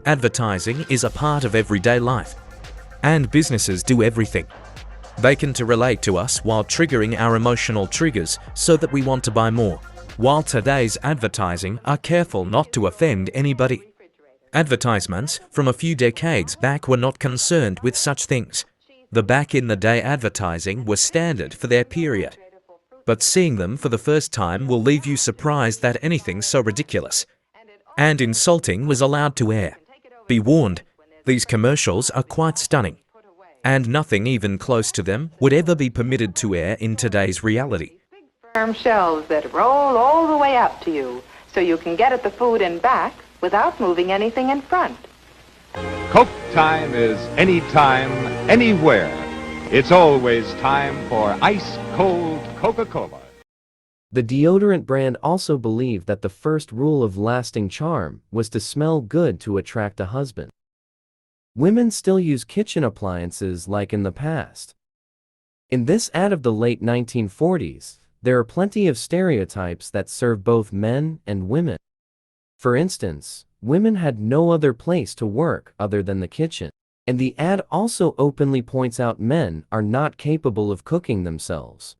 Advertising is a part of everyday life, and businesses do everything they can to relate to us while triggering our emotional triggers so that we want to buy more. While today's advertising are careful not to offend anybody. Advertisements from a few decades back were not concerned with such things. The back-in-the-day advertising was standard for their period. But seeing them for the first time will leave you surprised that anything so ridiculous and insulting was allowed to air. Be warned, these commercials are quite stunning, and nothing even close to them would ever be permitted to air in today's reality. Firm shelves that roll all the way up to you, so you can get at the food in back without moving anything in front. Coke time is anytime, anywhere. It's always time for ice-cold Coca-Cola. The deodorant brand also believed that the first rule of lasting charm was to smell good to attract a husband. Women still use kitchen appliances like in the past. In this ad of the late 1940s, there are plenty of stereotypes that serve both men and women. For instance, women had no other place to work other than the kitchen. And the ad also openly points out men are not capable of cooking themselves.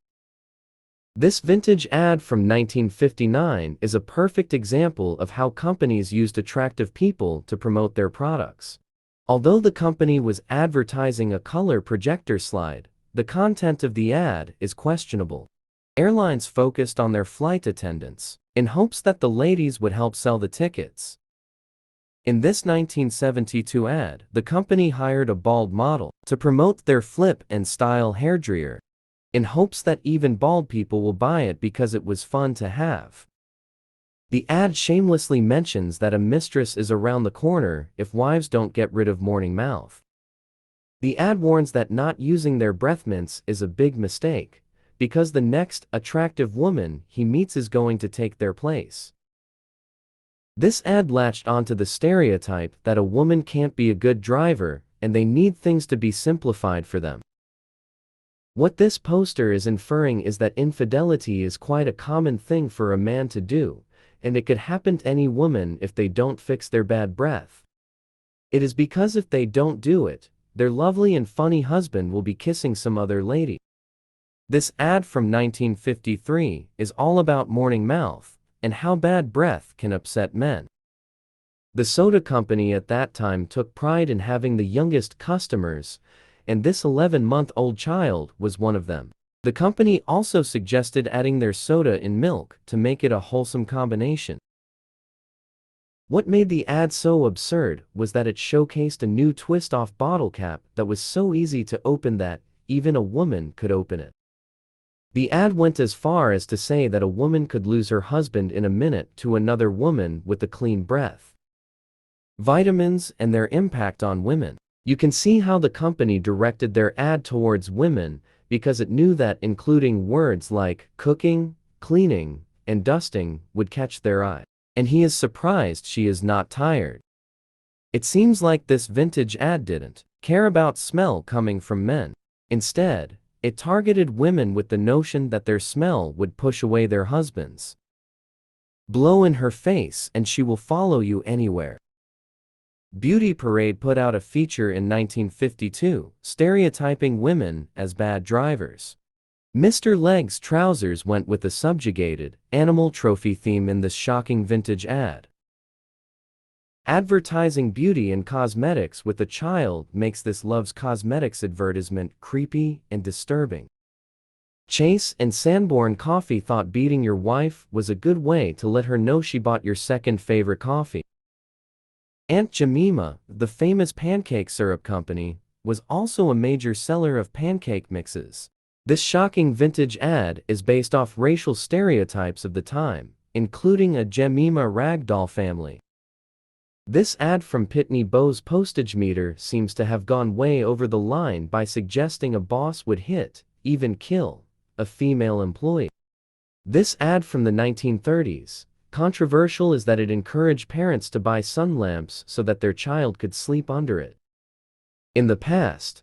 This vintage ad from 1959 is a perfect example of how companies used attractive people to promote their products. Although the company was advertising a color projector slide, the content of the ad is questionable. Airlines focused on their flight attendants, in hopes that the ladies would help sell the tickets. In this 1972 ad, the company hired a bald model to promote their flip and style hairdryer, in hopes that even bald people will buy it because it was fun to have. The ad shamelessly mentions that a mistress is around the corner if wives don't get rid of morning mouth. The ad warns that not using their breath mints is a big mistake, because the next attractive woman he meets is going to take their place. This ad latched onto the stereotype that a woman can't be a good driver and they need things to be simplified for them. What this poster is inferring is that infidelity is quite a common thing for a man to do, and it could happen to any woman if they don't fix their bad breath. It is because if they don't do it, their lovely and funny husband will be kissing some other lady. This ad from 1953 is all about morning mouth and how bad breath can upset men. The soda company at that time took pride in having the youngest customers, and this 11-month-old child was one of them. The company also suggested adding their soda in milk to make it a wholesome combination. What made the ad so absurd was that it showcased a new twist-off bottle cap that was so easy to open that even a woman could open it. The ad went as far as to say that a woman could lose her husband in a minute to another woman with a clean breath. Vitamins and their impact on women. You can see how the company directed their ad towards women because it knew that including words like cooking, cleaning, and dusting would catch their eye. And he is surprised she is not tired. It seems like this vintage ad didn't care about smell coming from men. Instead, it targeted women with the notion that their smell would push away their husbands. Blow in her face and she will follow you anywhere. Beauty Parade put out a feature in 1952, stereotyping women as bad drivers. Mr. Leg's trousers went with the subjugated, animal trophy theme in this shocking vintage ad. Advertising beauty and cosmetics with a child makes this Love's Cosmetics advertisement creepy and disturbing. Chase and Sanborn Coffee thought beating your wife was a good way to let her know she bought your second favorite coffee. Aunt Jemima, the famous pancake syrup company, was also a major seller of pancake mixes. This shocking vintage ad is based off racial stereotypes of the time, including a Jemima ragdoll family. This ad from Pitney Bowes postage meter seems to have gone way over the line by suggesting a boss would hit, even kill, a female employee. This ad from the 1930s, controversial is that it encouraged parents to buy sun lamps so that their child could sleep under it. In the past,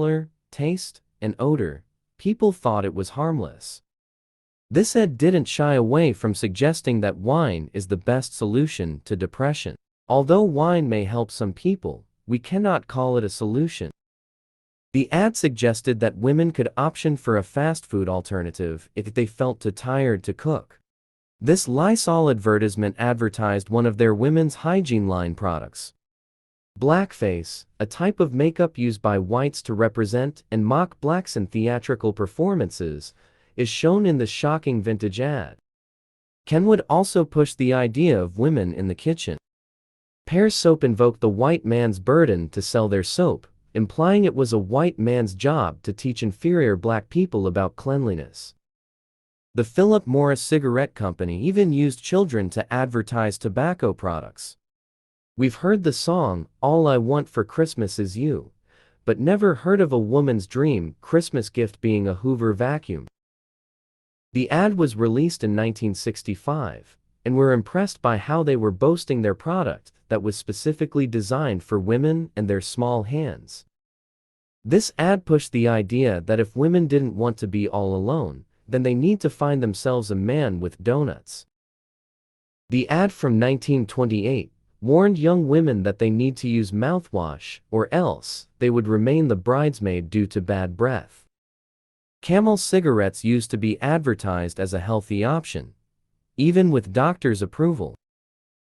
color, taste, and odor, people thought it was harmless. This ad didn't shy away from suggesting that wine is the best solution to depression. Although wine may help some people, we cannot call it a solution. The ad suggested that women could option for a fast food alternative if they felt too tired to cook. This Lysol advertisement advertised one of their women's hygiene line products. Blackface, a type of makeup used by whites to represent and mock blacks in theatrical performances, is shown in the shocking vintage ad. Kenwood also pushed the idea of women in the kitchen. Pear Soap invoked the white man's burden to sell their soap, implying it was a white man's job to teach inferior black people about cleanliness. The Philip Morris Cigarette Company even used children to advertise tobacco products. We've heard the song, "All I Want for Christmas Is You," but never heard of a woman's dream Christmas gift being a Hoover vacuum. The ad was released in 1965, and we're impressed by how they were boasting their product that was specifically designed for women and their small hands. This ad pushed the idea that if women didn't want to be all alone, then they need to find themselves a man with donuts. The ad from 1928 warned young women that they need to use mouthwash or else they would remain the bridesmaid due to bad breath. Camel cigarettes used to be advertised as a healthy option, even with doctors' approval.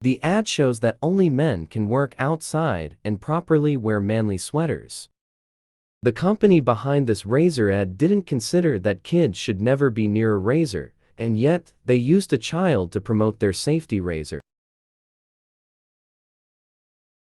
The ad shows that only men can work outside and properly wear manly sweaters. The company behind this razor ad didn't consider that kids should never be near a razor, and yet they used a child to promote their safety razor.